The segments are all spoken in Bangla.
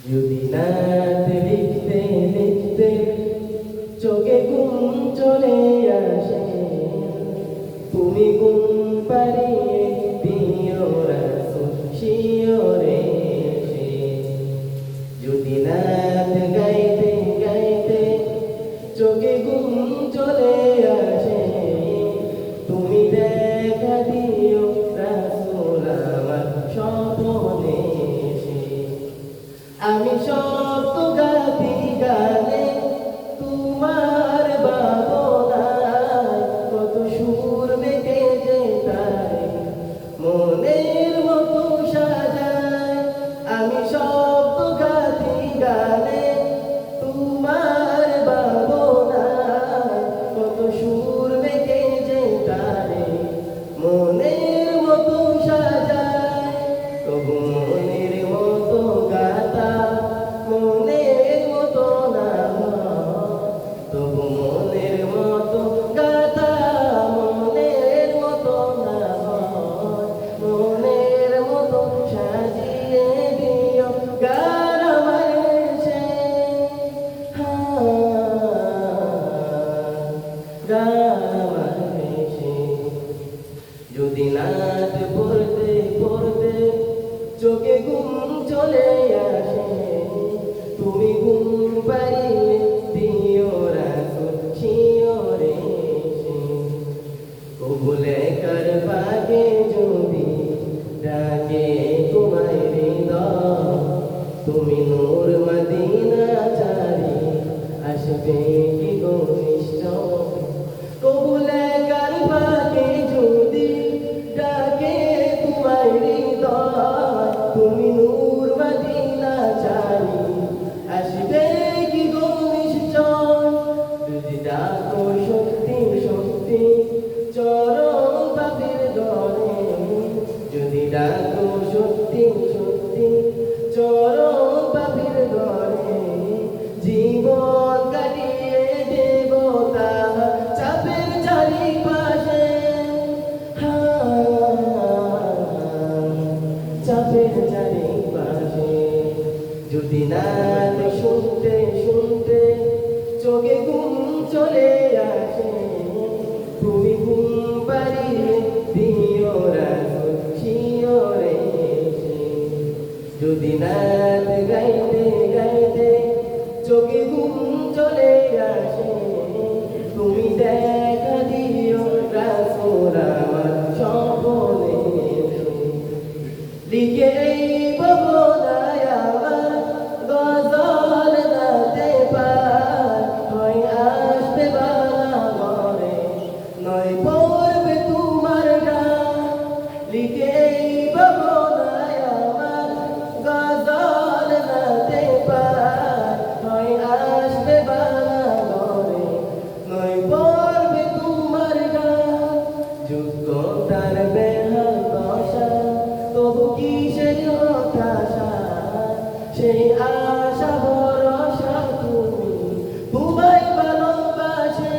যদি রাত লিখতে লিখতে চোখে ঘুম চলে আসে, তুমি ঘুম পাড়িয়ে দিও রাসূল শিয়রে এসে। যদি রাত গাইতে গাইতে চোখে ঘুম চলে আসে, তুমি দেখা দিও রাসূল আমার স্বপ্নে এসে। আমি শব্দ গাতি গানে তোমার ভাবনায়, কত সুর মেখে যে তারে মনের মতো সাজায়। আমি শব্দ গাতি গানে তোমার ভাবনায়, কত সুর মেখে যে তারে মনের মতো সাজায়। তবু মনের মতো গাতা মনের মতো না হয়, তবু মনের মতো গাতা মনের মতো না হয়। মনের মতো সাজিয়ে দিও গান আমার এসে, গান আমার এসে। যদি নাচ পড়তে পড়তে চোখে ঘুম চলে আসে, তুমি ঘুম পাড়িয়ে দিও রাসূল শিয়রে এসে। কবুলে কার পাগে যদি ডাকে তোমায় হৃদয়, তুমি নূর মদিনা চারি আসবে কি গো নিশ্চয়। কবুলে কার পাগে যদি ডাকে তোমায় হৃদয়, তুমি নূর মদিনা চারি আসবে কি গো নিশ্চয়। যদি ডাকো সত্যি সত্যি চরণ পাপের ঘরে, যদি ডাকো সত্যি সত্যি চরণ পাপের ঘরে, জীবন কাটিয়ে দেব তাহার চাপের চারিপাশে, চাপের চারিপাশে। যদি নাচ শুনতে শুনতে চোখে ঘুম চলে আসে, তুমি ঘুম পাড়িয়ে দিও রাসূল শিয়রে এসে। যদি নাচ গাইতে গাইতে চোখে ঘুম চলে আসে, তুমি দেখা দিও রাসূল আমার স্বপ্নে এসে। লিখে এই ভাবনায় আমার গজল গাতে পার, হয় আসবে বাংলা ঘরে নয় পড়বে তোমার গান। লিখে এই ভাবনায় আমার গজল গাতে পার, হয় আসবে বাংলা ঘরে নয় পড়বে তোমার গান। যোগ্যতার বেহাল দশা তবু কিসের হতাশা, সেই আশা ভরসা তুমি তোমায় ভালোবাসে,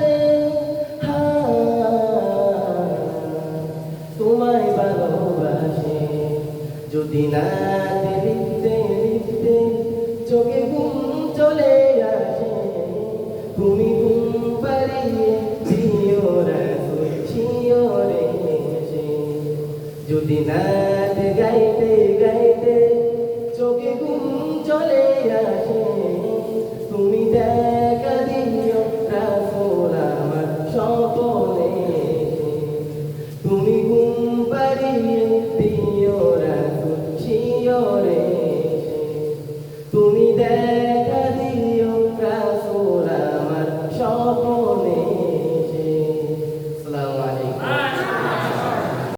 তোমায় ভালোবাসে। যদি নাচ লিখতে লিখতে চোখে ঘুম চলে আসে, তুমি ঘুম পাড়িয়ে দিও রাসূল শিয়রে এসে। যদি না